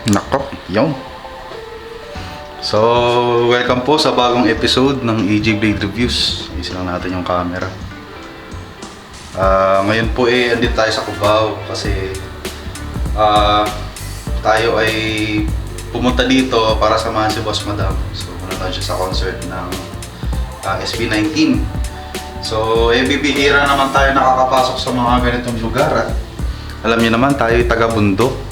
Nako, yun. So, welcome po sa bagong episode ng EJ Blade Reviews. Isa lang natin yung camera. Ngayon po andito tayo sa Cubao kasi tayo ay pumunta dito para samahan si Boss Madam. So, pumunta siya sa concert ng SB19. So, bibihira naman tayo nakakapasok sa mga ganitong lugar. At alam niyo naman, tayo ay taga-bundok.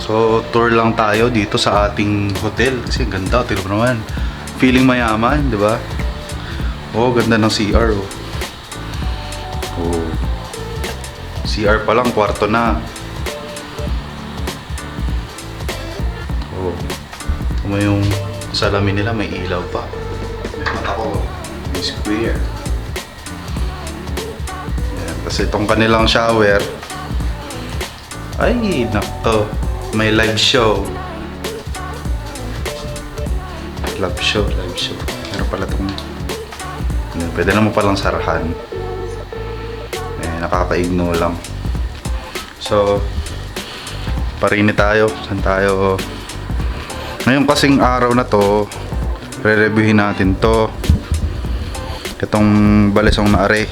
So, tour lang tayo dito sa ating hotel kasi ganda, tingnan mo naman. Feeling mayaman, 'di ba? Oh, ganda ng CR oh. Oh. CR pa lang, kwarto na. Oh. Kung yung salamin nila may ilaw pa. May mata ko, may square. Yan, kasi itong kanilang shower ay, nako. May live show. Live show. Meron pala itong... Pwede naman palang sarahan. Nakaka-ignore lang. So, parini tayo. Saan tayo? Ngayon kasing araw na to, re-reviewin natin to. Itong balisong na are.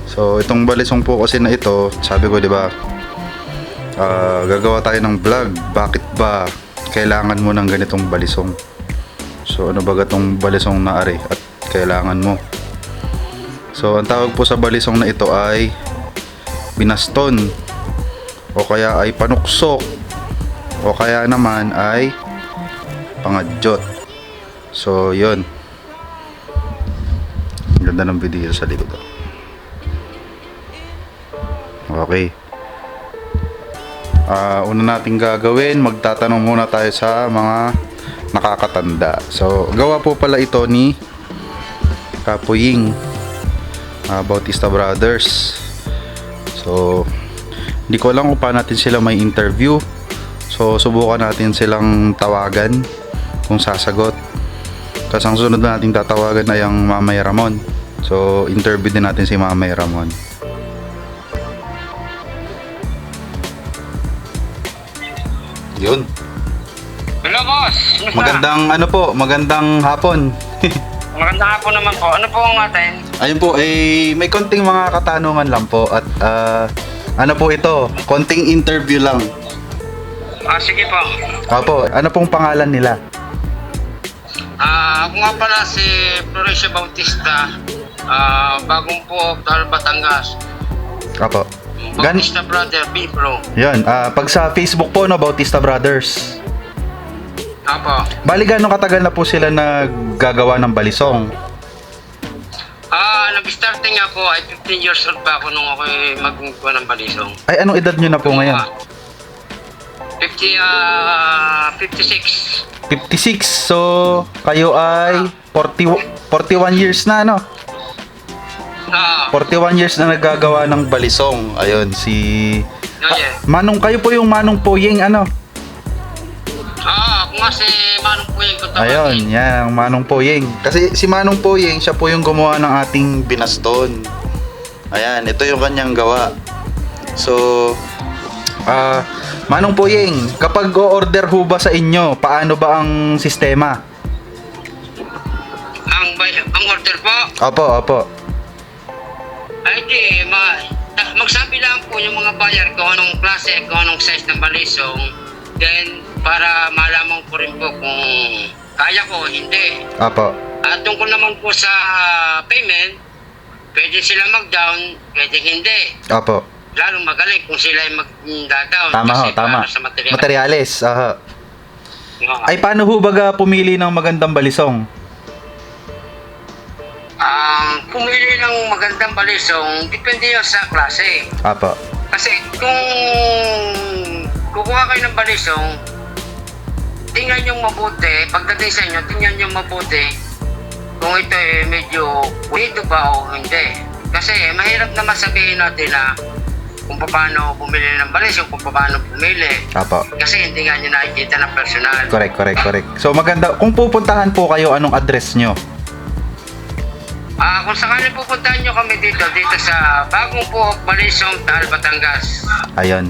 So, itong balisong po kasi na ito, sabi ko, di ba? Gagawa tayo ng vlog. Bakit ba kailangan mo ng ganitong balisong? So ano ba itong balisong na are at kailangan mo? So ang tawag po sa balisong na ito ay binaston, o kaya ay panuksok, o kaya naman ay pangadyot. So yun, ganda ng video sa likod. Okay. Una nating gagawin, magtatanong muna tayo sa mga nakakatanda. So, gawa po pala ito ni Kapuying Bautista Brothers. So, hindi ko alam kung paano natin sila may interview. So, subukan natin silang tawagan kung sasagot. Kasi ang sunod na nating tatawagan ay ang Mamay Ramon. So, interview din natin si Mamay Ramon. Yun. Hello, boss. Magandang hapon. Magandang hapon naman po. Ano po ang atin? Ayun po, may konting mga katanungan lang po at ano po ito, konting interview lang. Sige po. Opo, ano pong pangalan nila? Ako nga pala si Florencio Bautista, bagong po, Batangas. Opo. Bautista Brother, B-Pro. Yan, pag sa Facebook po, no, Bautista Brothers. Apo. Bali, gano'ng katagal na po sila naggagawa ng balisong? Nag-starting ako ay 15 years old pa ako nung ako magagawa ng balisong. Ay, anong edad nyo na po ngayon? 56. 56, so kayo ay 41 years na, no? 41 years na naggagawa ng balisong. Ayun, si... Manong, kayo po yung Manong Poyeng, ano? Ako nga si Manong Poyeng. Ayun, yan, Manong Poyeng. Kasi si Manong Poyeng, siya po yung gumawa ng ating binaston. Ayan, ito yung kanyang gawa. So, Manong Poyeng, kapag o-order ho ba sa inyo, paano ba ang sistema? Ang order po? Opo. Ay di, magsabi lang po yung mga buyer kung anong klase, kung anong size ng balisong. Then, para malaman ko rin po kung kaya ko o hindi. Opo. At tungkol naman po sa payment, pwede sila mag-down, pwede hindi. Opo. Lalong magaling kung sila ay mag-down. Tama ho, tama. Sa Materyales, Ay, paano ho baga pumili ng magandang balisong? Pumili ng magandang balisong, depende yun sa klase. Apo. Kasi kung kukuha kayo ng balisong, tingnan nyo mabuti, pagdating sa inyo, tingnan nyo mabuti kung ito medyo pulido ba o hindi. Kasi mahirap naman sabihin natin na kung paano bumili ng balisong, kung paano pumili. Apo. Kasi hindi nga nyo nakikita ng personal. Correct. So maganda, kung pupuntahan po kayo, anong address nyo? Kung sakali pupuntahan nyo kami dito sa Bagong Puhok, Balisong, Taal, Batangas. Ayun.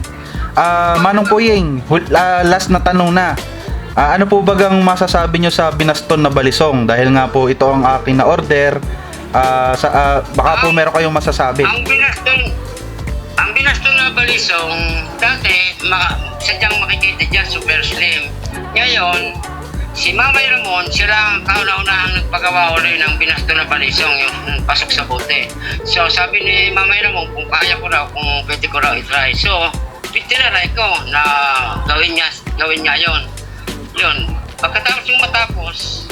Manong Puyeng, last na tanong na. Ano po bagang masasabi nyo sa binaston na balisong? Dahil nga po ito ang akin na order. Baka po meron kayong masasabi. Ang binaston na balisong, dati, sadyang makikita dyan, super slim. Ngayon, si Mamay Ramon, sila ang kauna-unahang nagpagawa uli ng binaston na balisong, yung pasok sa bote. So, sabi ni Mamay Ramon, kung kaya ko raw, kung pwede ko raw itry. So, tinaray ko na gawin niya yon. Yun, pagkatapos yung matapos,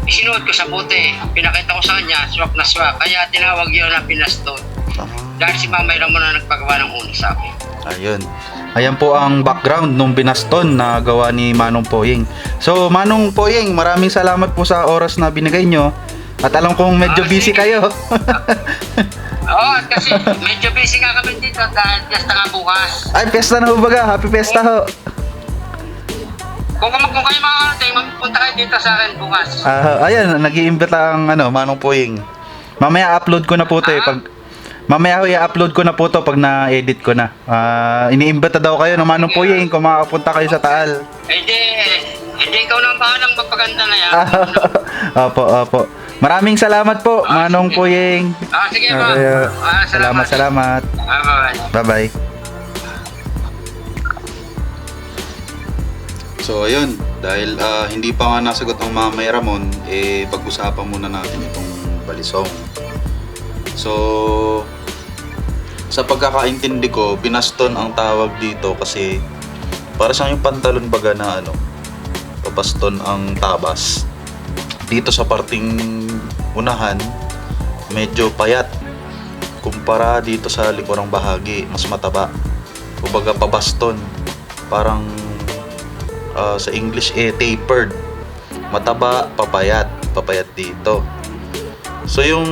isinuot ko sa bote. Pinakita ko sa kanya, swak na swak. Kaya tinawag yun na binaston. Dahil si Mamay Ramon na nagpagawa ng una sa akin. Ayun. Ayan po ang background nung binaston na gawa ni Manong Poyeng. So, Manong Poyeng, maraming salamat po sa oras na binigay nyo. At alam kong medyo busy kayo. Oo, kasi medyo busy nga kami dito dahil piyesta nga bukas. Ay, piyesta na ho baga. Happy piyesta ho. Kung kayo makakarating, mapunta kayo dito sa akin bukas. Ayan, nag-iimbita ang Manong Poyeng. Mamaya upload ko na po ito eh. Mamaya i-upload ko na po ito pag na-edit ko na. Iniimbita daw kayo ng Manong Poyeng kung makakapunta kayo sa Taal. Hindi ikaw nang bahalang magpaganda na yan. Opo. Maraming salamat po, Manong Poyeng. Sige ba? Salamat. Bye-bye. Bye-bye. So ayun, dahil hindi pa nga nasagot ang Mamay Ramon, pag-usapan muna natin itong balisong. So sa pagkakaintindi ko, binaston ang tawag dito kasi para siyang yung pantalon baga na papaston ang tabas. Dito sa parting unahan, medyo payat kumpara dito sa likurang bahagi, mas mataba. Kumbaga pabaston, parang sa English tapered. Mataba, papayat dito. So yung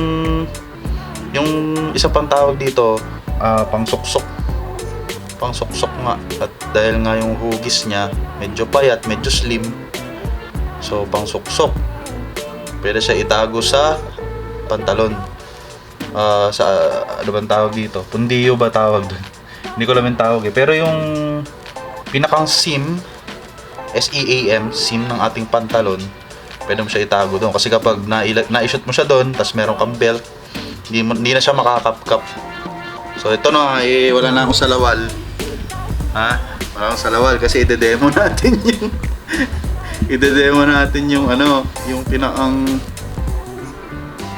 isa pang tawag dito, pangsuksok nga. At dahil nga yung hugis niya medyo payat, medyo slim, so pangsuksok. Pwede siya itago sa pantalon. Sa ano bang tawag dito? Pundiyo ba tawag doon? Hindi ko alam yung tawag eh. Pero yung pinakang seam, SEAM, seam ng ating pantalon, pwede mo siya itago doon. Kasi kapag na-shoot mo siya doon, tapos meron kang belt, hindi na siya makakapkap. So ito na, wala na akong salawal. Wala akong salawal kasi ide-demo natin yung yung pinakang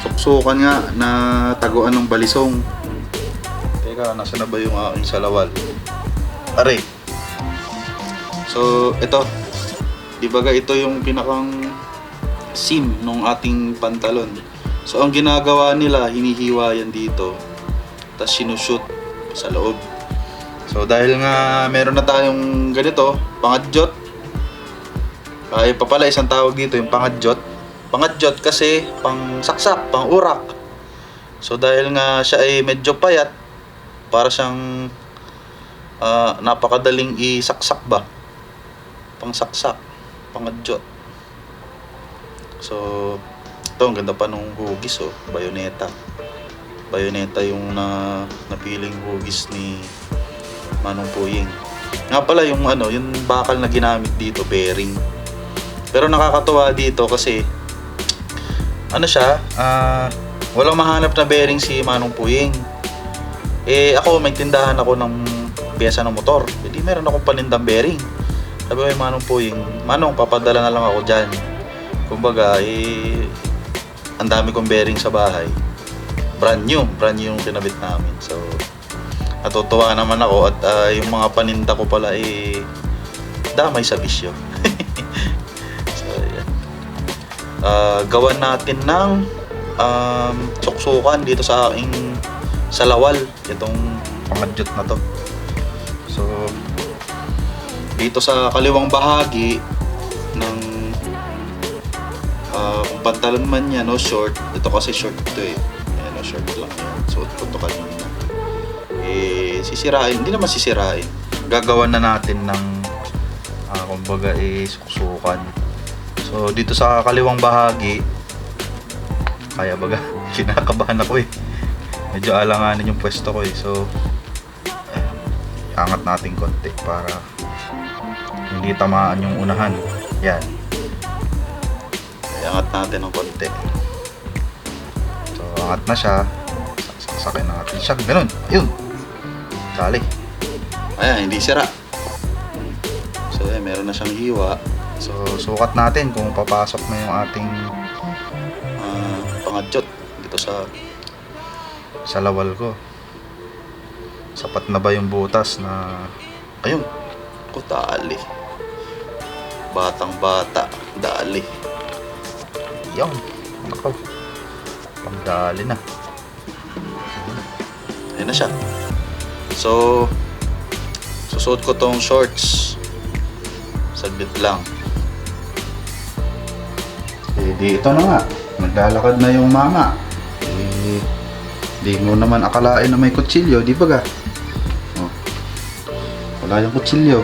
suksukan nga na taguan ng balisong. Teka, nasa na ba yung aking salawal? Aray. So ito, di baga ito yung pinakang seam ng ating pantalon. So ang ginagawa nila, hinihiwa yan dito, tapos sinushoot sa loob. So dahil nga meron na tayong ganito, pangadyot, pa pala isang tawag dito yung pangadyot. Pangadyot kasi pang saksak, pang urak. So dahil nga siya ay medyo payat, para siyang napakadaling isaksak ba, pang saksak, pangadyot. So ito, ang ganda pa nung hugis, bayoneta yung napiling hugis ni Manong Poyeng. Nga pala yung yung bakal na ginamit dito, bearing. Pero nakakatuwa dito kasi siya, walang mahanap na bearing si Manong Poyeng. Ako may tindahan ako ng piyesa ng motor. Hindi meron akong panindang bearing. Sabi ko kay Manong Poyeng, Manong, papadala na lang ako dyan. Kumbaga, ang dami kong bearing sa bahay. Brand new yung kinabit namin. So natutuwa naman ako at yung mga paninda ko pala damay sa bisyo. So yan. Gawan natin ng suksukan dito sa aking salawal, itong pangadyot na to. So dito sa kaliwang bahagi ng kung pantalon man yan, short. Ito kasi short ito short lang yan. Suot ko ito kanina. sisirain, hindi naman sisirain. Gagawan na natin ng kumbaga susukan. So dito sa kaliwang bahagi, kaya baga, kinakabahan ako eh. Medyo alanganin yung pwesto ko eh. So angat natin konti para hindi tamaan yung unahan. Yan. Angat natin ng konti. So angat na siya. Sasakin natin siya. Ganun. Ayun. Kali. Ayan, hindi sira. So meron na siyang hiwa. So sukat natin kung papasok na yung ating pangadyot dito sa lawal ko. Sapat na ba yung butas na ayun, dali. Batang bata, dali. Yan. Nakaw. Pagdali na. Ayan na siya. So susuot ko tong shorts. Saglit lang. Di ito na nga. Naglalakad na yung mama. Di mo naman akalain na may kutsilyo, di ba ga? Oh. Wala yung kutsilyo.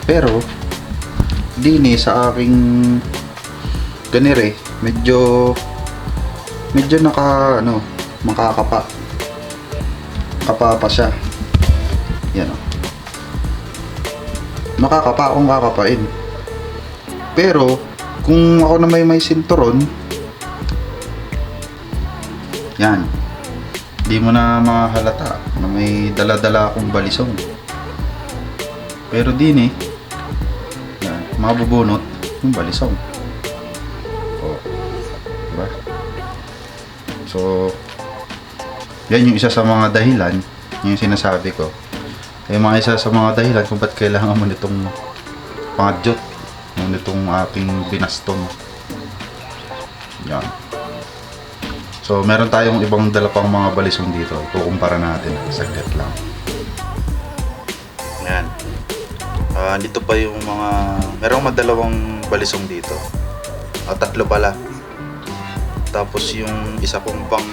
Pero dini sa aking ganire, medyo makakapa. Kapa pa siya. Yan oh. Makakapa akong kakapain. Pero kung ako na may sinturon, yan, di mo na mahalata na may dala-dala akong balisong. Pero din yan, mabubunot yung balisong. Oh, diba? So yan yung isa sa mga dahilan, yung sinasabi ko. Yung mga isa sa mga dahilan kung ba't kailangan mo nitong pangadyot, nitong aking binaston. Yan. So meron tayong ibang dala pang mga balisong dito. Ikukumpara natin. Saglit lang. Yan. Dito pa yung mga... Merong madalawang balisong dito. Tatlo pala. Tapos yung isa kong pang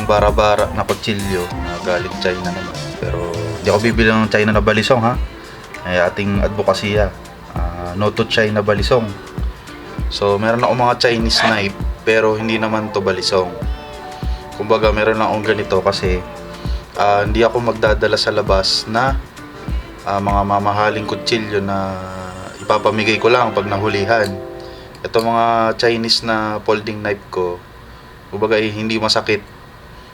bara-bara na kutsilyo na galing China naman. Pero di ako bibili ng China na balisong ha. Ay ating advokasya. No to China balisong. So meron akong mga Chinese knife pero hindi naman to balisong. Kumbaga meron lang akong ganito kasi hindi ako magdadala sa labas na mga mamahaling kutsilyo na ipapamigay ko lang pag nahulihan. Ito mga Chinese na folding knife ko, kumbaga hindi masakit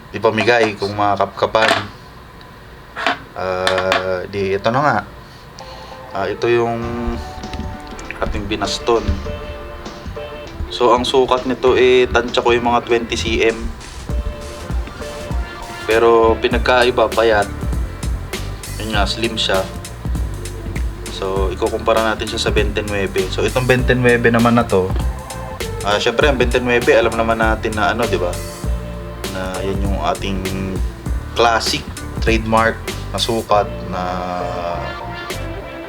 ipamigay kung makakapkapan. Di ito na nga. Ito yung ating binaston. So ang sukat nito tansya ko yung mga 20 cm. Pero pinagkaiba payat. Yun nga, slim siya. So ikukumpara natin siya sa 29. So itong 29 naman na to, syempre ang 29 alam naman natin na ano, di ba? Na yan yung ating classic trademark na sukat na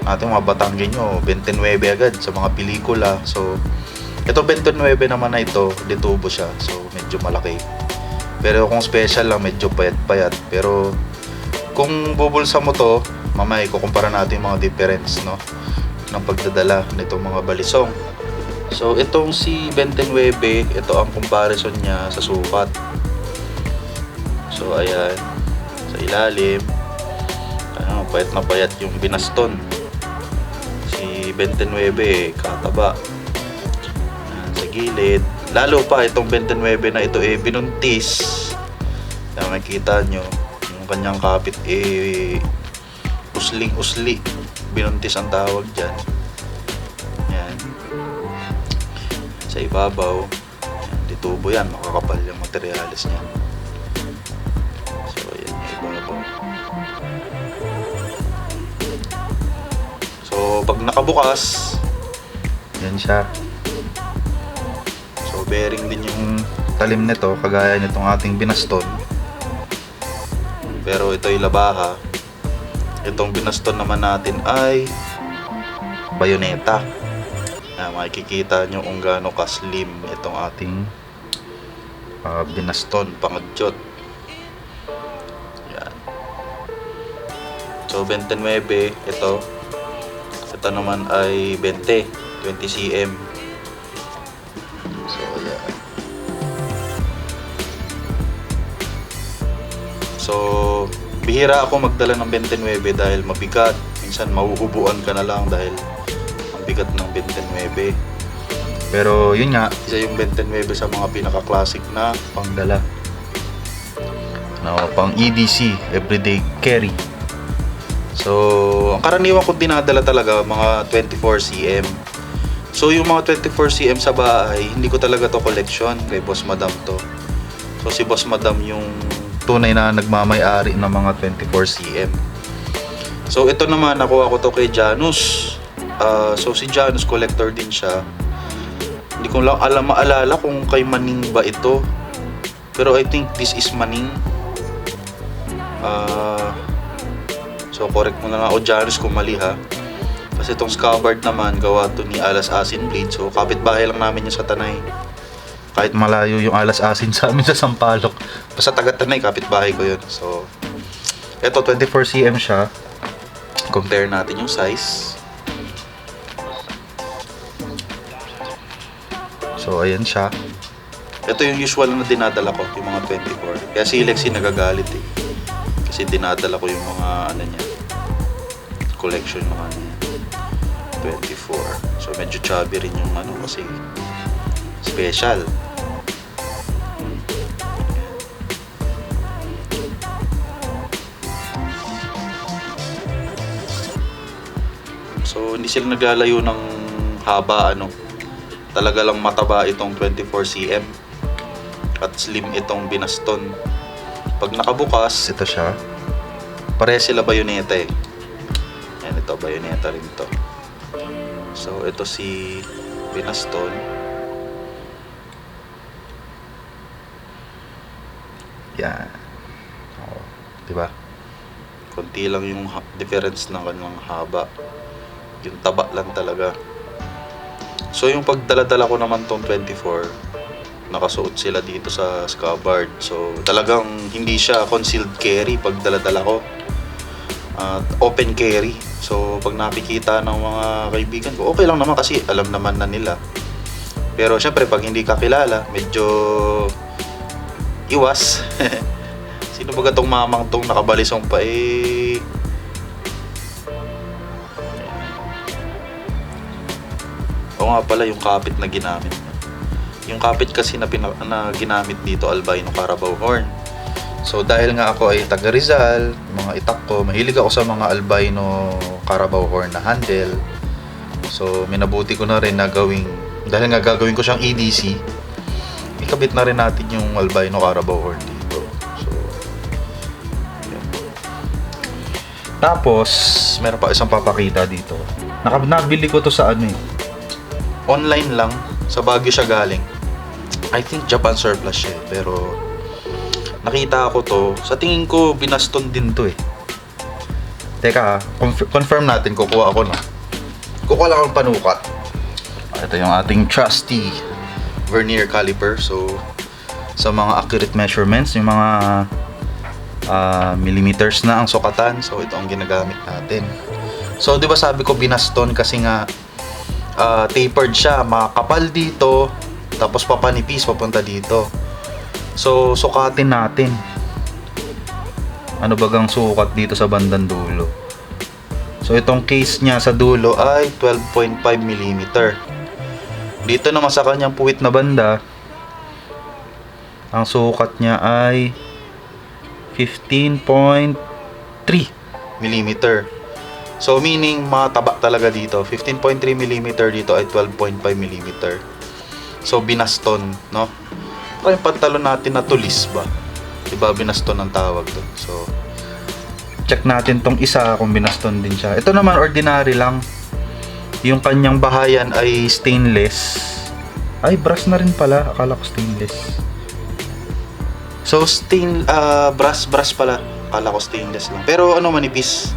ating mga Batanggenyo, 29 agad sa mga pelikula. So ito 29 naman na ito, ditubo siya. So medyo malaki. Pero kung special lang, medyo payat-payat. Pero kung bubulsa mo to, mamaya ikukumpara natin yung mga difference, no, ng pagdadala nitong mga balisong. So itong si 29, ito ang comparison niya sa sukat. So ayan, sa ilalim, payat na payat yung binaston. Si 29 kataba. Gilid, lalo pa itong 29 na ito binuntis. Kaya makikita nyo yung kanyang kapit usling-usli, binuntis ang tawag dyan. Yan sa ibabaw. Yan, ditubo yan, makakapal yung materialis niya. So yan yung ibabaw. So pag nakabukas, yan siya. Bearing din yung talim nito, kagaya nitong ating binaston. Pero ito ay labaha. Itong binaston naman natin ay bayoneta. Makikita nyo kung gaano ka-slim itong ating binaston, pangadyot. Yan. So 29, ito naman ay 20 cm. So yan. So bihira ako magdala ng 29 dahil mabigat. Minsan mahuhubuan ka na lang dahil ang bigat ng 29. Pero yun nga, isa yung 29 sa mga pinaka-classic na pangdala. Pang EDC, everyday carry. So, ang karaniwan kong dinadala talaga mga 24 cm. So, yung mga 24 cm sa bahay, hindi ko talaga to collection. Kay Boss Madam to. So, si Boss Madam yung tunay na nagmamay-ari ng mga 24 cm. So, ito naman, nakuha ko to kay Janus. So, si Janus, collector din siya. Hindi ko lang maalala kung kay Maning ba ito. Pero I think this is Maning. So correct mo na nga ako, Janus, kung mali ha. Kasi itong scabbard naman, gawa to ni Alas Asin Blade. So kapitbahay lang namin yung sa Tanay. Kahit malayo yung Alas Asin sa amin sa Sampaloc. Basta taga Tanay, kapitbahay ko yun. So ito 24 cm siya. Compare natin yung size. So, ayan siya. Ito yung usual na dinadala ko, yung mga 24. Kaya si Lexi nagagalit eh. Kasi dinadala ko yung mga, ano niya, collection mga ano niya. 24. So, medyo chubby rin yung ano kasi special. So, hindi sila naglalayo ng haba, ano. Talaga lang mataba itong 24 cm at slim itong binaston. Pag nakabukas, ito siya. Pareha sila bayoneta eh. Ayan, ito bayoneta rin to. So ito si binaston. Yan. Oh, diba? Konti lang yung difference ng kanilang haba. Yung taba lang talaga. So yung pagdala-dala ko naman tong 24, nakasuot sila dito sa scabbard. So talagang hindi siya concealed carry pag dala-dala ko. Open carry. So pag nakikita ng mga kaibigan ko, okay lang naman kasi alam naman na nila. Pero syempre pag hindi ka kilala, medyo iwas. Sino ba gatong mamang tong nakabalisong pa eh? O nga pala yung kapit na ginamit. Yung kapit kasi na ginamit dito, albino Carabao horn. So dahil nga ako ay taga Rizal, mga itak ko, mahilig ako sa mga albino Carabao horn na handle. So minabuti ko na rin na gawing, dahil nga gagawin ko siyang EDC, ikabit na rin natin yung albino Carabao horn dito. So yun. Tapos meron pa isang papakita dito. Nabili ko to sa ano eh, online lang, sa Baguio siya galing. I think Japan surplus siya eh. Pero nakita ko to, sa tingin ko binaston din to eh. Teka, confirm natin, kukuha ako no. Kukuha lang akong panukat. Ito yung ating trusty vernier caliper. So sa mga accurate measurements, yung mga millimeters na ang sukatan. So ito ang ginagamit natin. So di ba sabi ko binaston kasi nga tapered siya, makapal dito, tapos papanipis papunta dito. So sukatin natin. Ano bagang sukat dito sa bandang dulo? So itong case niya sa dulo ay 12.5 mm. Dito naman sa kanyang puwit na banda, ang sukat niya ay 15.3 mm. So meaning mataba talaga dito. 15.3 mm dito ay 12.5 mm. So binaston, no? Para yung pantalon natin na tulis ba? Diba binaston ang tawag doon. So check natin tong isa kung binaston din siya. Ito naman ordinary lang. Yung kanyang bahayan ay stainless. Ay, brass na rin pala. Akala ko stainless. So brass pala. Akala ko stainless lang. Pero ano, manipis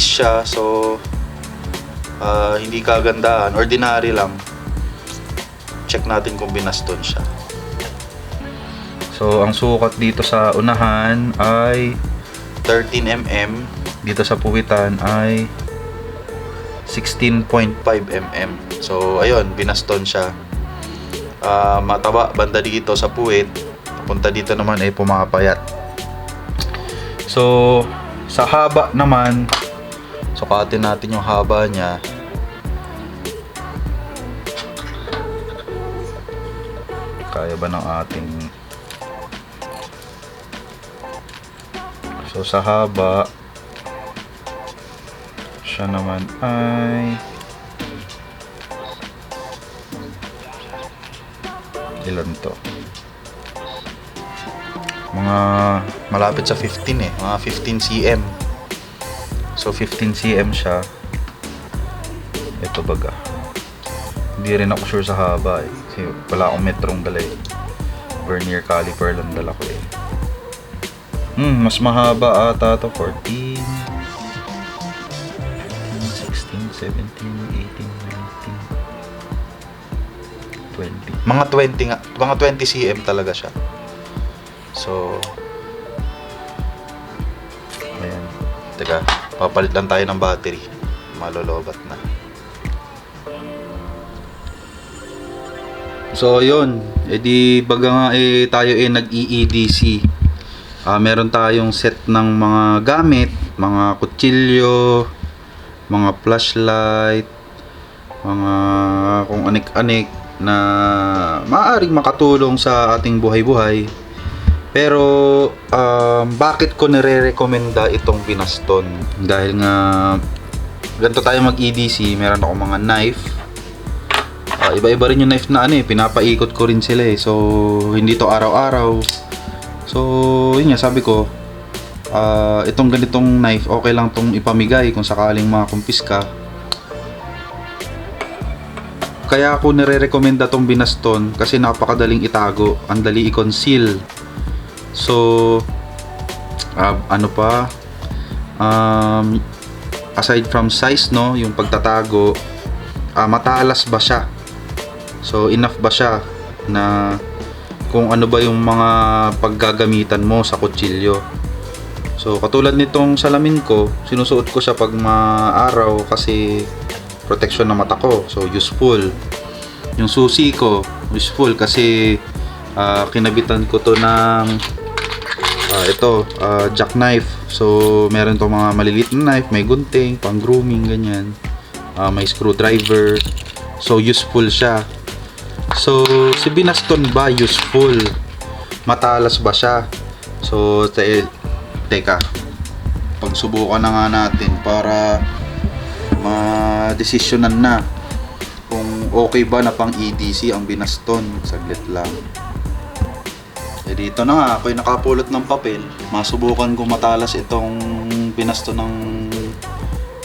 siya. So hindi kagandahan, ordinary lang. Check natin kung binaston siya. So, ang sukat dito sa unahan ay 13 mm. Dito sa puwitan ay 16.5 mm. So, ayun, binaston siya. Mataba banda dito sa puwit. Punta dito naman ay pumapayat. So, sa haba naman, sukatin natin yung haba niya. Kaya ba ng ating... So, sa haba, siya naman ay... Ilan to? Mga malapit sa 15 eh. Mga 15 cm. So, 15 cm siya. Ito baga. Hindi rin ako sure sa haba eh. Kasi wala akong metrong dala eh. Vernier caliper lang dala ko eh. Mas mahaba ata to. 14, 16, 17, 18, 19, 20. Mga 20 nga. Mga 20 cm talaga siya. So, ayan. Teka, papalit lang tayo ng battery. Malolobat na. So, yun. Edi, baga nga tayo nag-EEDC. Meron tayong set ng mga gamit, mga kutsilyo, mga flashlight, mga kung anik-anik na maaaring makatulong sa ating buhay-buhay. Pero bakit ko nire-recommenda itong binaston? Dahil nga ganito tayo mag-EDC, meron ako mga knife. Iba-iba rin yung knife na pinapaikot ko rin sila eh. So hindi to araw-araw. So yun nga, sabi ko itong ganitong knife okay lang tong ipamigay kung sakaling makumpis ka. Kaya ako nire-recommenda tong binaston kasi napakadaling itago, ang dali i-conceal. So aside from size yung pagtatago, matalas ba siya? So enough ba siya na kung ano ba yung mga paggagamitan mo sa kutsilyo. So katulad nitong salamin ko, sinusuot ko siya pag maaraw kasi protection ng mata ko. So useful. Yung susi ko, useful kasi kinabitan ko to ng jackknife. So meron to mga maliliit na knife, may gunting, pang grooming, ganyan. May screwdriver. So useful siya. So si binaston ba useful? Matalas ba siya? So teka, pagsubukan na nga natin para ma-desisyonan na kung okay ba na pang EDC ang binaston. Saglit lang. Dito na nga, ako'y nakapulot ng papel. Masubukan kung matalas itong binasto ng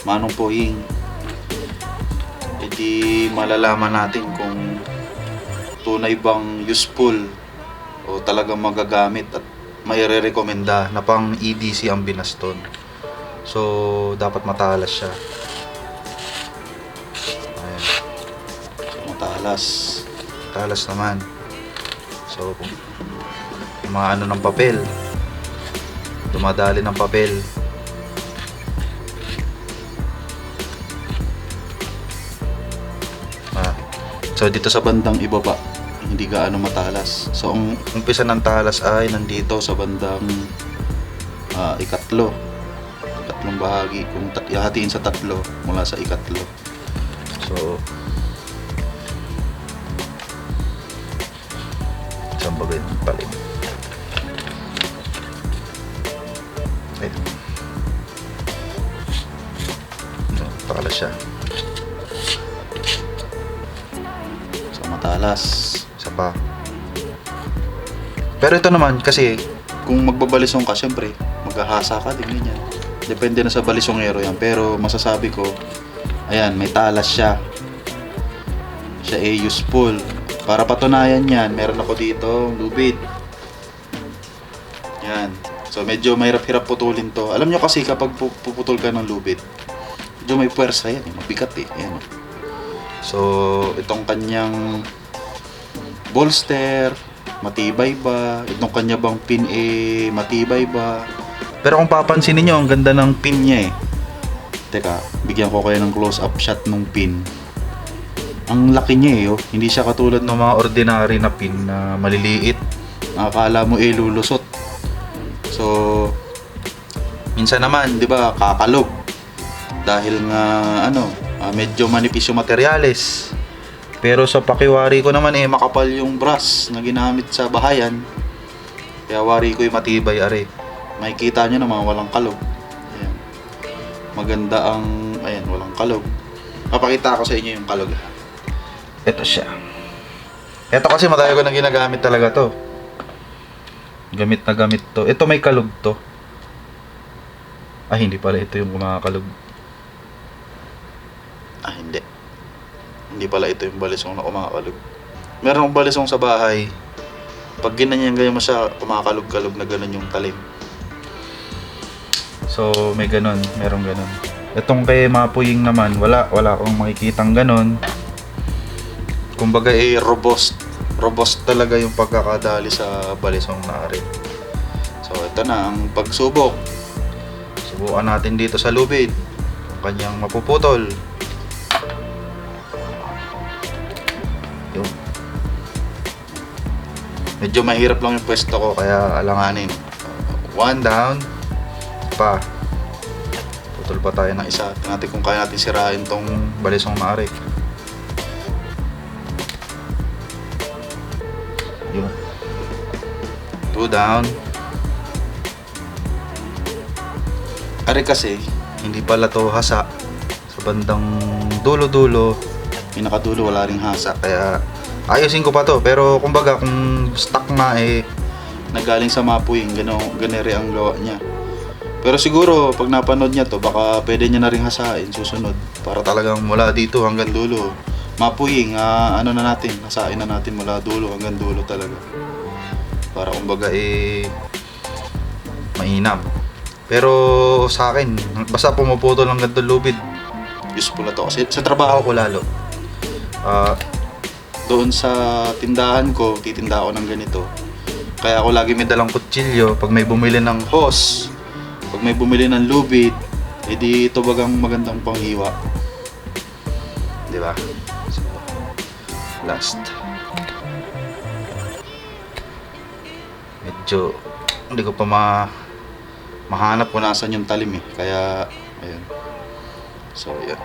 Manong Poying. Di malalaman natin kung tunay bang useful o talagang magagamit at maire-recommenda na pang EDC ang binaston. So, dapat matalas siya. Ayan. So, matalas. Matalas naman. So, mga ng papel, dumadali ng papel. So dito sa bandang ibaba hindi gaano matalas. So ang umpisa ng talas ay nandito sa bandang ikatlong bahagi, kung ihahatiin sa tatlo mula sa ikatlo. So saan ba yung palim? Matalas siya. So matalas. Isa pa. Pero ito naman kasi kung magbabalisong ka, syempre maghahasa ka din ganyan. Depende na sa balisongero yan. Pero masasabi ko, ayan, may talas siya. Siya ay useful. Para patunayan yan, meron ako dito lubid. Yan. So medyo mahirap-hirap putulin to. Alam nyo kasi kapag puputol ka ng lubid, medyo may puwersa yan, mabigat eh. Yan. So itong kanyang bolster, matibay ba? Itong kanya bang pin matibay ba? Pero kung papansin niyo, ang ganda ng pin niya eh. Teka, bigyan ko kayo ng close-up shot ng pin. Ang laki niya eh, oh. Hindi siya katulad ng mga ordinary na pin na maliliit. Akala mo lulusot. So, minsan naman, 'di ba, kakalog. Dahil nga medyo manipis yung materyales. Pero sa pakiwari ko naman makapal yung brass na ginamit sa bahayan. Kaya wari ko yung matibay are. Makikita nyo naman walang kalog. Ayan. Maganda ang walang kalog. Papakita ko sa inyo yung kalog. Ito siya. Ito kasi matagal ko na ginagamit talaga to. Gamit na gamit to. Ito may kalog to. Hindi pala ito yung kumakalog. Hindi. Hindi pala ito yung balisong na kumakalog. Meron akong balisong sa bahay. Pag ginanyan mo siya, kumakalog-kalog na ganun yung talim. So, may ganun. Merong ganun. Itong kay Mapuying naman, wala akong makikitang ganun. Kumbaga robust. Robust talaga yung pagkakadali sa balisong na rin. So, ito na ang pagsubok. Subukan natin dito sa lubid. Kung kanyang mapuputol. Yun. Medyo mahirap lang yung pwesto ko kaya alanganin. One down. Pa. Putol pa tayo ng isa. Tingnan natin kung kaya natin sirain tong balisong maari. Yun. Two down. Ari kasi hindi pala to hasa. Sa bandang dulo-dulo, pinakadulo wala ring hasa, kaya ayusin ko pa to. Pero kumbaga kung stuck na nagaling sa Mapuying, ganere ang gawa niya. Pero siguro pag napanood niya to, baka pwede niya na ring hasain susunod para talagang mula dito hanggang dulo. Mapuying, hasain na natin mula dulo hanggang dulo talaga. Para kumbaga mainam. Pero sa akin, basta pumuputol hanggang lubid, useful na to. Kasi sa trabaho ko lalo. Doon sa tindahan ko, titinda ako ng ganito. Kaya ako lagi may dalang kutsilyo. Pag may bumili ng hose, pag may bumili ng lubid, edi ito bagang magandang panghiwa. Diba? So, last. Medyo hindi ko pa mahanap kung nasan yung talim kaya ayun. So ayun.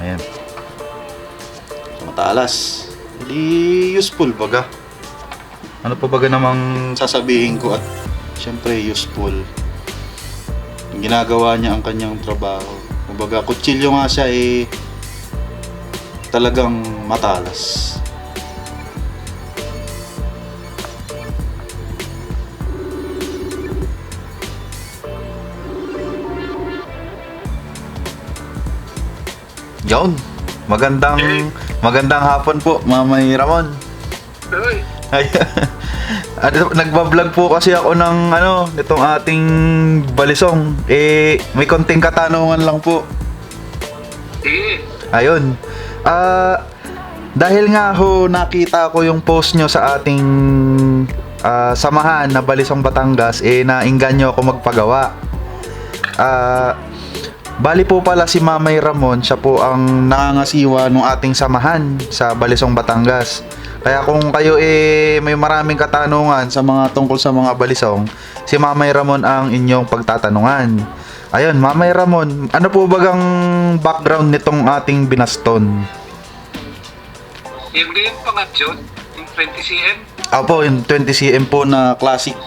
Ayan. So, matalas. Hindi useful baga. Ano pa baga namang sasabihin ko, at syempre useful. Yung ginagawa niya ang kanyang trabaho. Kumbaga kutsilyo nga siya talagang matalas. Yon. Magandang hapon po, Mamay Ramon. Uy, Nagba-vlog po kasi ako ng nitong ating balisong. May konting katanungan lang po. sige. Ayun. Dahil nga nakita ko yung post nyo sa ating samahan na Balisong Batangas, nainganyo ako magpagawa. Bali po pala si Mamay Ramon, siya po ang nangangasiwa ng ating samahan sa Balisong Batangas. Kaya kung kayo may maraming katanungan sa mga tungkol sa mga balisong, si Mamay Ramon ang inyong pagtatanungan. Ayun, Mamay Ramon, ano po bagang background nitong ating binaston? Yung ganyan pangatyon, yung 20 cm. Opo, yung 20 cm po na classic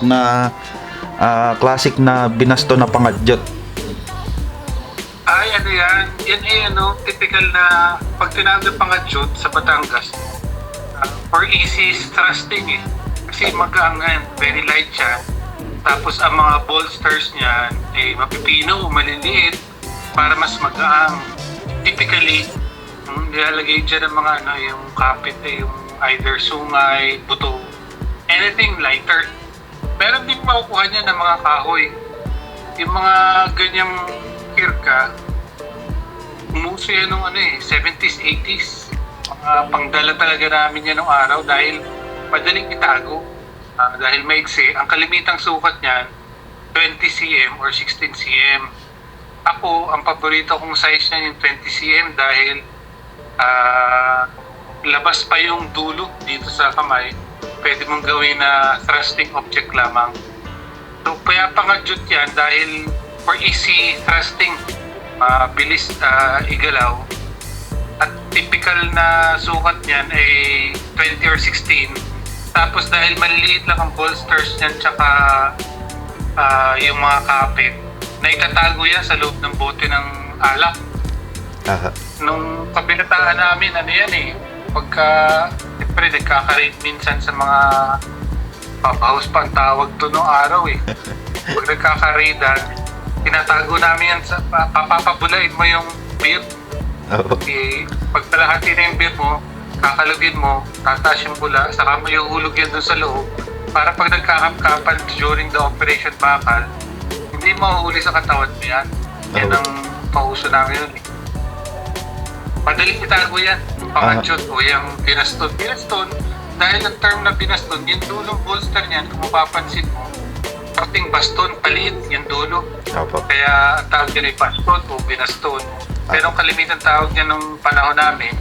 na binaston na pangadyot. Ay, yan? Yan typical na pag tinawag ng pangatyon sa Batangas, for easy thrusting Kasi magaang very light siya. Tapos ang mga bolsters niya mapipino, maliliit, para mas magaang. Typically, nilalagay dyan ng mga yung kapit yung either sungay, buto, anything lighter. Meron din makukuha niya ng mga kahoy. Yung mga ganyang kirka, umuso yan nung 70s, 80s. pangdala talaga namin yan nung araw dahil madaling itago. Dahil maigsi, ang kalimitang sukat niyan 20 cm or 16 cm. Ako, ang paborito kong size niya yung 20 cm dahil labas pa yung dulo dito sa kamay. Pwede mong gawin na thrusting object lamang. So, kaya pangadyot yan dahil for easy thrusting, bilis igalaw. At typical na sukat niyan ay 20 or 16. Tapos dahil maliliit lang ang bolsters niyan tsaka yung mga kapit, naikatago yan sa loob ng bote ng alak. Aha. Nung kabilataan namin, ano yan eh, pagka, siyempre nagkaka-raid minsan sa mga pop-house pa ang tawag to noong araw eh. Pag nagkaka-raidan, tinatago namin yan sa, papapabulain mo yung beer. Oo. Okay, pag kalahati na yung beer mo, kakalugin mo, tataas yung bula, saka mo ihulog yan doon sa loob para pag nagkakapkapan during the operation bakal, hindi mahuhuli sa katawan mo yan. Yan ang pauso namin yun eh. Madaling itago yan, yung pangadyot o yung binaston. Binaston, dahil ang term na binaston, yung dulong bolster niyan, kung mapapansin mo, parting baston, paliit yung dulo. Opo. Kaya ang tawag niya ay baston o binaston. Pero ang kalimitan tawag niya nung panahon namin,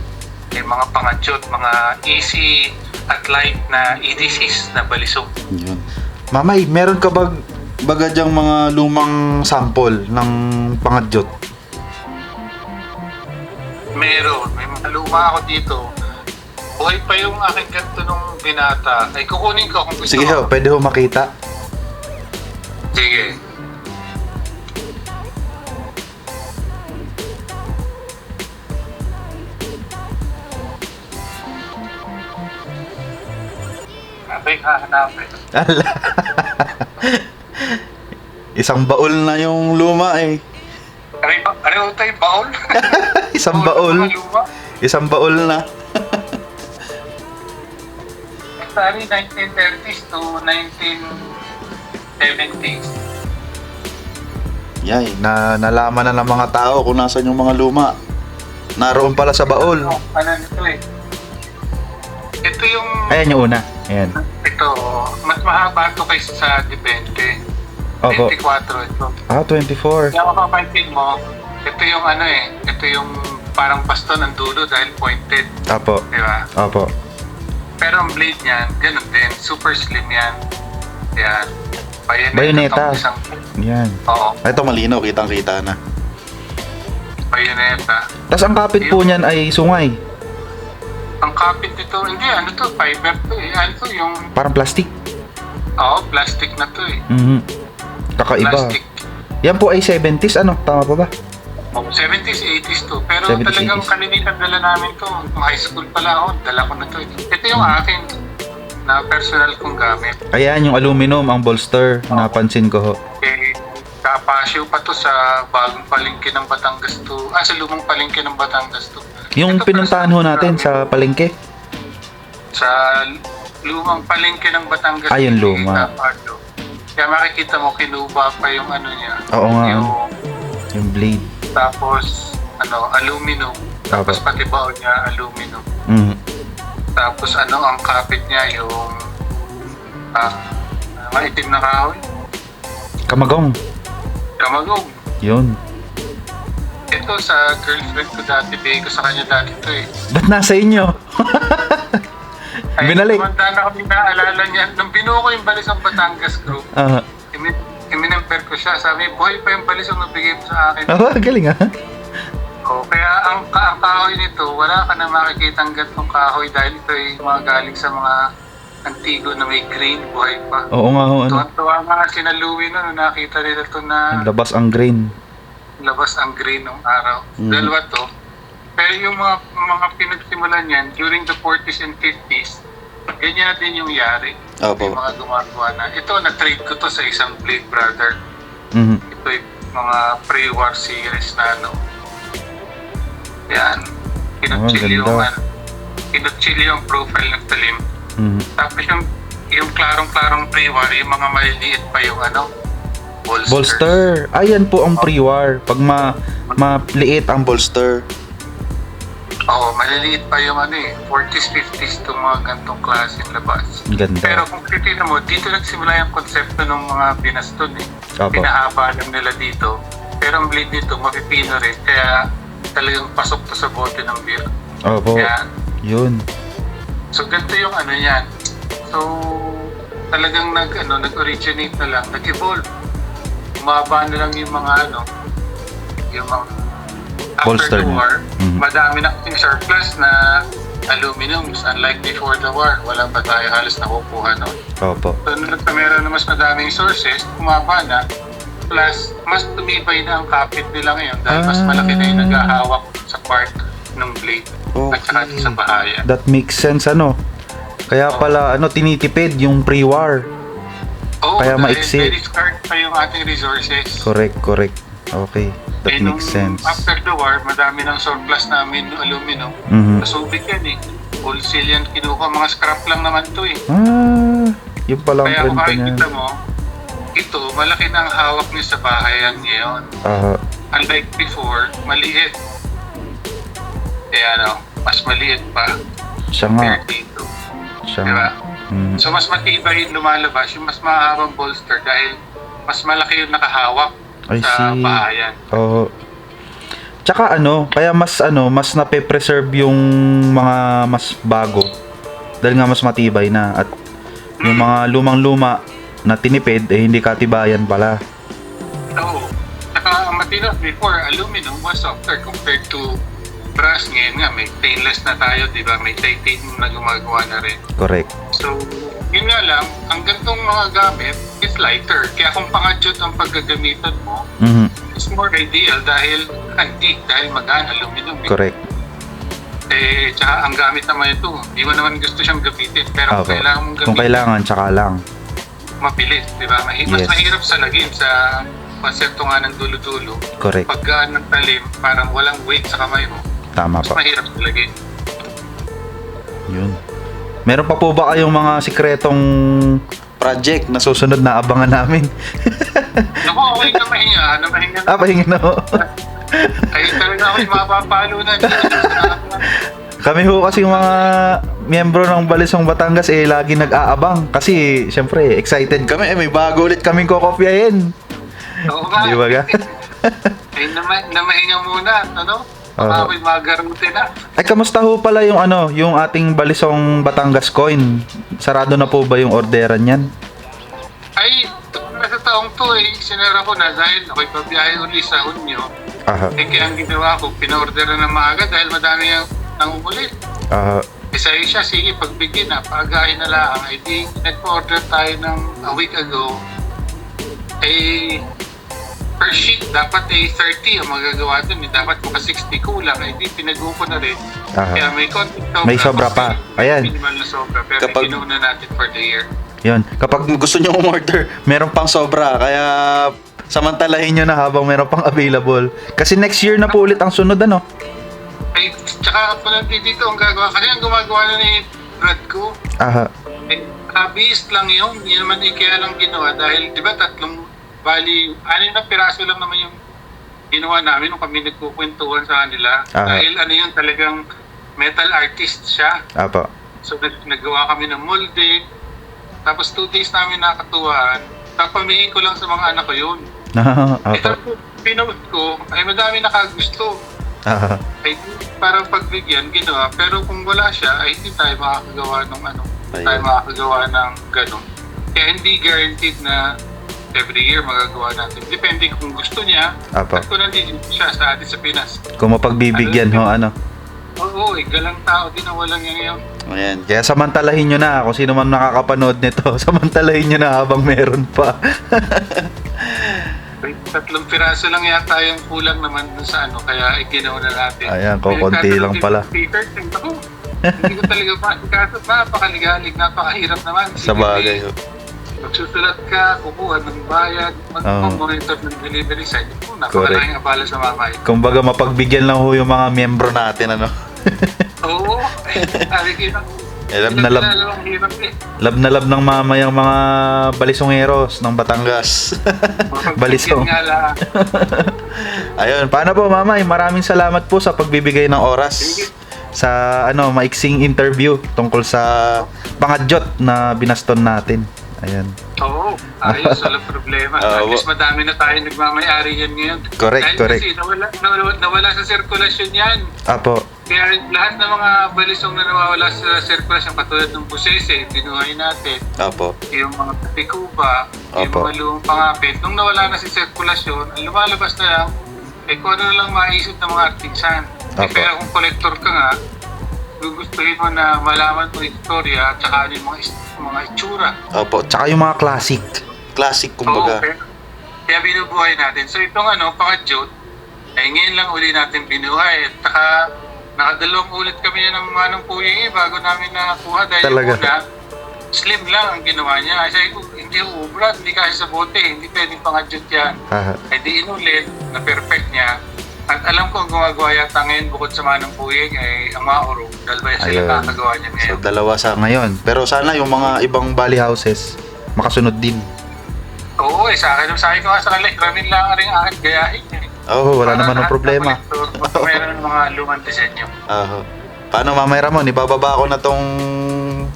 ay mga pangadyot, mga easy at light na EDCs na balisong. Yun. Mamay, meron ka baga dyang mga lumang sample ng pangadyot? Meron. May mga luma ako dito. Buhay pa yung aking ganito nung binata. Ay, kukunin ko kung gusto Sige ho, mo. pwede ho makita. Sige. Abay, hahanapin. Ala. Isang baul na yung luma eh. Ano tayo, baul? Isang baul. Mga luma. Isang baul na. Sorry, 1930s to 1970s. Yay, nalaman na ng mga tao kung nasan yung mga luma. Naroon pala sa baul. Ano nito eh? Ito yung... Ayan yung una. Ayan. Ito, mas mahaba ito kaysa sa Depende. Opo. 24 ito. Ah, 24. Kaya mapapansin mo, ito yung ano eh, ito yung parang baston ang dulo dahil pointed. Opo. Di ba? Opo. Pero ang blade niyan, ganun din. Super slim yan. Yan. Bayoneta. Itong isang, Yan. oo, Ito malinaw, kitang-kita na. bayoneta. Tapos ang kapit po niyan ay sungay. Ang kapit nito, hindi, ano to, fiber to eh. Ano to, yung, Parang plastic. oo, plastic na to eh. Mhm. Kakaiba. Plastic. Yan po ay 70s, ano? Tama pa ba? Oh, 70s, 80s to. Pero 70s, talagang 80s. kalimitan dala namin to. Nung high school pala ako, dala ko na to. Ito yung akin na personal kong gamit. Ayan, yung aluminum, ang bolster. Napansin ko ho. Eh, kapasyo pa to sa bagong palengke ng Batangas to. Sa lumang palengke ng Batangas to. Yung Ito, pinuntahan ho personal natin gamit. sa palengke. Sa lumang palengke ng Batangas. Ah, yung luma. Kapasyo. Kaya makikita mo, kinuba pa yung ano niya. Oo nga. Yung Yung blade. tapos, aluminum. Tapos Opo. pati baon niya, aluminum. Mhm. Tapos ang kapit niya yung maitim na kahoy. Kamagong. Kamagong. Yun. Ito sa girlfriend ko dati, bigay ko sa kanya dati ito eh. Ba't nasa inyo? Binalik. Tumanda na kami naalala niya. Nung binuo ko yung Balisong Batangas group, Ah, iminimper ko siya. Sabi, buhay pa yung Balisong na bigay mo sa akin. galing ah. Kaya ang kahoy nito, wala ka na makikitang gantong kahoy dahil ito ay mga galing sa mga antigo na may grain, buhay pa. Oo nga ho, ano. Tuwan-tuwa nga sina Louie nung nakita nila ito na Labas ang grain. labas ang grain ng araw. Mm. Dalawa to. Pero yung mga pinagsimulan yan, during the 40s and 50s, ganyan din yung yari. Opo. Yung mga gumagawa na. Ito, na-trade ko to sa isang Blade Brother. Mhm. Ito yung mga pre-war series na ano. Yan. Kinutsil ganda. kinutsil yung profile ng talim. Mhm. Tapos yung klarong-klarong pre-war, yung mga maliliit pa yung bolsters. Bolster. Ayan po ang pre-war. Pag maliit ang bolster. Oo, maliliit pa yung 40s, 50s itong mga gantong klaseng labas. Ganda. Pero kung titignan mo, dito nagsimula yung konsepto ng mga binaston Opo. Pinahaba lang nila dito. Pero ang blade dito, mapipino rin. Kaya talagang pasok to sa bote ng beer. Opo. Yan. Yun. So ganito yung yan. So talagang nag-originate na lang, nag-evolve. Umaba na lang yung mga yung mga Bolster after the niya. war, Mhm. madami na kasing surplus na aluminums. Unlike before the war, wala pa tayo halos nakukuha noon. Opo. So nung meron na mas madaming sources, umaba na. Plus, mas tumibay na ang kapit nila ngayon dahil mas malaki na yung naghahawak sa part ng blade at saka Okay. sa bahaya. That makes sense, Kaya pala, tinitipid yung pre-war. Oo, Kaya dahil maiksi. very scarce pa yung ating resources. Correct. Okay. That Eh, makes sense. After the war, madami ng surplus namin ng aluminum. Mhm. Nasubic yan Wholesale yan kinuha. Mga scrap lang naman to Yun pala ang Kaya kung trend niya. makikita mo, ito, malaki na ang hawak niya sa bahayan ngayon. Unlike before, maliit. Kaya mas maliit pa. Siya nga. Compared dito. Siya Diba? nga. Mm. So mas matibay yung lumalabas, yung mas mahabang bolster dahil mas malaki yung nakahawak I sa see. bahayan. Oo. Tsaka kaya mas nape-preserve yung mga mas bago. Dahil nga mas matibay na at yung mga lumang-luma na tinipid hindi katibayan pala. Oo. Saka ang matino before, aluminum was softer compared to brass. Ngayon nga, may stainless na tayo, di ba? May titanium na gumagawa na rin. Correct. So, yun nga lang, ang gantong mga gamit is lighter. Kaya kung pangadyot ang paggagamitan mo, Mhm. it's more ideal dahil antique, dahil magaan, aluminum. Correct. Tsaka ang gamit naman ito, di mo naman gusto siyang gamitin. Pero kung Okay. kailangan mong Kung gamitin, kailangan, tsaka lang. mabilis, di ba? Mas Yes. mahirap sa lagim sa konsepto nga ng dulo-dulo. Correct. Paggaan ng talim, parang walang weight sa kamay mo. Tama Mas pa. mahirap talaga. Yun. Meron pa po ba kayong mga sikretong project na susunod na abangan namin? Naku, okay na mahinga. Mahinga na. Pahingin na ho. Ay, talaga ako yung mapapalo na. Kami ho kasi mga miyembro ng Balisong Batangas lagi nag-aabang kasi syempre excited kami may bago ulit kaming kokopyahin. Oo nga. Di ba ga? Ay, namahinga muna. Baka may magaruti na. Ay kamusta ho pala yung yung ating Balisong Batangas coin? Sarado na po ba yung orderan niyan? Ay, sa taong to sinara ko na dahil ako'y pabiyahe uli sa Hunyo. Aha. Kaya ang ginawa ko, pinorder na maaga dahil madami yung nangungulit. Aha. Sa'yo siya, sige, pagbigyan na, paagahin na lang. Ay di, nagpa-order tayo ng a week ago. Per sheet, dapat 30 ang magagawa dun. Dapat maka 60 kulang. Di, pinago ko na rin. Aha. Kaya may konting sobra. May sobra pa. Ayan. Minimal na sobra. Pero Kapag- ginuuna natin for the year. Yun. Kapag gusto nyo umorder, meron pang sobra. Kaya samantalahin nyo na habang meron pang available. Kasi next year na po ulit ang sunod Ay, tsaka ako nandito ang gagawa. Kasi ang gumagawa na ni Brad ko, Aha. hobbyist lang yun. Hindi naman kaya lang ginawa dahil, di ba, bali, 6 na piraso lang naman yung ginawa namin nung kami nagkukwentuhan sa kanila. Aha. Dahil yun, talagang metal artist siya. Apa. So, naggawa kami ng molding. Tapos 2 days namin nakatuwaan. Tapos pamingin ko lang sa mga anak ko yun. Apa. Ito, pinost ko, ay madami nakagusto. Aha. Ay parang pagbigyan, ginawa. Pero kung wala siya, ay hindi tayo makakagawa ng Ayun. tayo makakagawa ng ganun. Kaya hindi guaranteed na every year magagawa natin. Depende kung gusto niya. Apa. At kung nandito siya sa atin sa Pinas. Kung mapagbibigyan ho, Oo, galang tao din na walang yan. Ayan. Kaya samantalahin nyo na kung sino man nakakapanood nito. Samantalahin nyo na habang meron pa. 3 piraso lang yata yung kulang naman dun sa kaya ginawa na natin. Ayan, kukunti lang pala. Sticker, ako, hindi ko talaga pa. Kaso napakaligalig, napakahirap naman. Sa bagay ho. Magsusulat ka, kukuha ng bayad, mag-monitor ng delivery site. Napakalaking abala sa mamay. Kumbaga mapagbigyan lang ho yung mga miyembro natin Oo. Sabi kita. Lab na lab. Lab na lab ng mamayang mga balisongeros ng Batangas. Balisong. Nga lang. Ayun, paano po mamay? Maraming salamat po sa pagbibigay ng oras. Sige. sa maiksing interview tungkol sa pangadyot na binaston natin. Ayan. Oo, ayos, walang problema. At least madami na tayo nagmamayari yan ngayon. Correct, correct. Kasi nawala sa sirkulasyon yan. Apo. Kaya lahat ng mga balisong na nawawala sa sirkulasyon, katulad ng busese, binuhay natin. Apo. Yung mga pikuba, yung Opo. mga lumang pangapit. Nung nawala na si sirkulasyon, ang lumalabas na lang, kung ano na lang maisip ng mga artisan. Opo. Kaya kung collector ka nga, gugustuhin mo na malaman mo yung istorya at saka ano yung mga itsura. Opo. Tsaka yung mga classic. Classic, kumbaga. Oo, kaya binubuhay natin. So itong pangadyot, ngayon lang uli natin binuhay. At saka nakadalawang ulit kami ng manong puying bago namin nakakuha. Dahil Talaga? yung una, slim lang ang ginawa niya. Sabi ko, hindi ubra, hindi kasi sa bote, hindi pwedeng pangadyot yan. Aha. Eh di inulit, na perfect niya. At alam ko ang gumagawa yata ngayon bukod sa manong puying ay ang mga uro. Dahil ba sila Ayun. nakagawa niya So, ngayon. dalawa sa ngayon. Pero sana yung mga ibang bali houses makasunod din. Oo, sa akin ko nga sa kanila, ramin lang rin ang aking gayahin. Oo, wala Para naman ng lahat problema. ng kolektor, mayroon ng mga lumang disenyo. Aha. Paano, Mamay Ramon? Ibababa ko na tong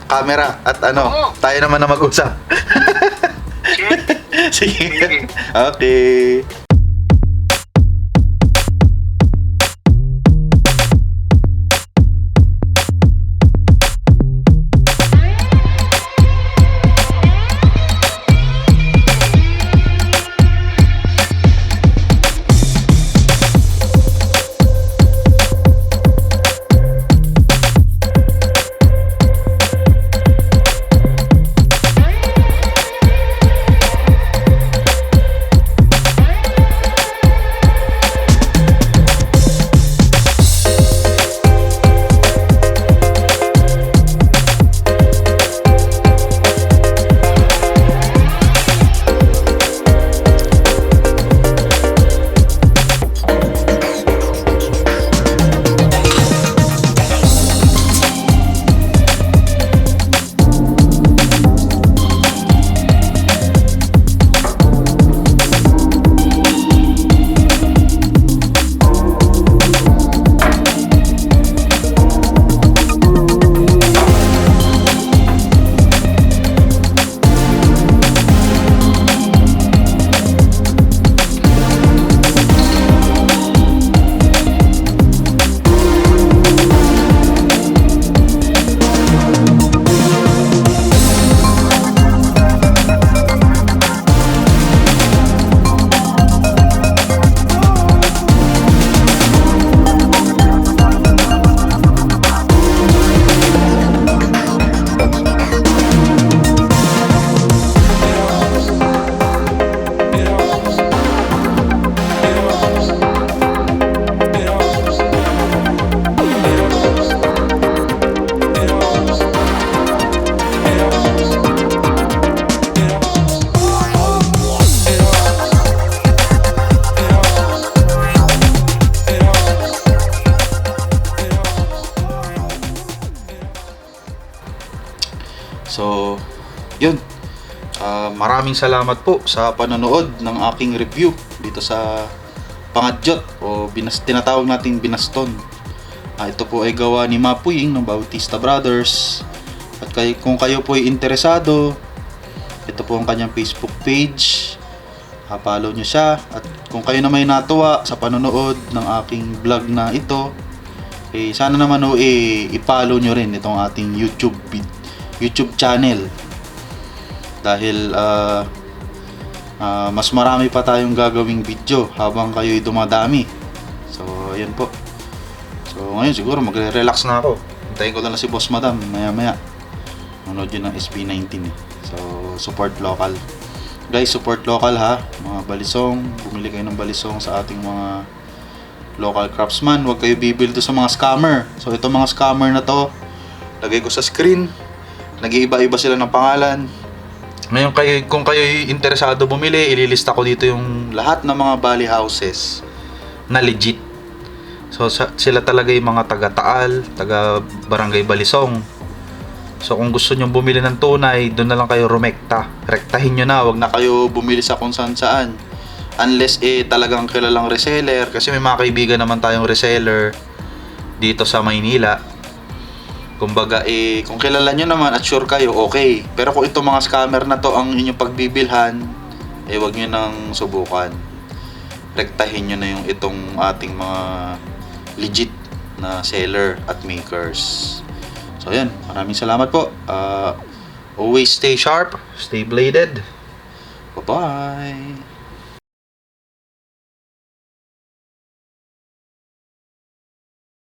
camera at Oo. tayo naman na mag-usap. Shit. Sige. Sige. Okay. So, yun. Maraming salamat po sa panonood ng aking review dito sa Pangadyot o tinatawag nating binaston. Ito po ay gawa ni Mapuying ng Bautista Brothers. At kung kayo po ay interesado, ito po ang kanyang Facebook page. Follow nyo siya. At kung kayo na may natuwa sa panonood ng aking vlog na ito, sana naman i-follow nyo rin itong ating YouTube channel. Dahil mas marami pa tayong gagawing video habang kayo'y dumadami. So, ayan po. So, ngayon siguro magre-relax na ako. Hintayin ko na lang si Boss Madam maya-maya. Manood yun ng SB19 eh. So, support local. Guys, support local ha. Mga balisong, bumili kayo ng balisong sa ating mga local craftsman. Huwag kayo bibili to sa mga scammer. So, itong mga scammer na to, lagay ko sa screen. Nag-iiba-iba sila ng pangalan. Ngayon, kung kayo interesado bumili, ililista ko dito yung lahat ng mga bali houses na legit. So, sila talaga yung mga taga-Taal, taga-Barangay Balisong. So, kung gusto nyo bumili ng tunay, doon na lang kayo rumekta. Rektahin nyo na, wag na kayo bumili sa kung saan. Unless talagang kilalang reseller. Kasi may mga kaibigan naman tayong reseller dito sa Maynila. Kumbaga kung kilala nyo naman at sure kayo, okay. Pero kung itong mga scammer na to ang inyong pagbibilhan, wag nyo nang subukan. Rektahin nyo na yung itong ating mga legit na seller at makers. So yan, maraming salamat po. Always stay sharp, stay bladed. Bye-bye.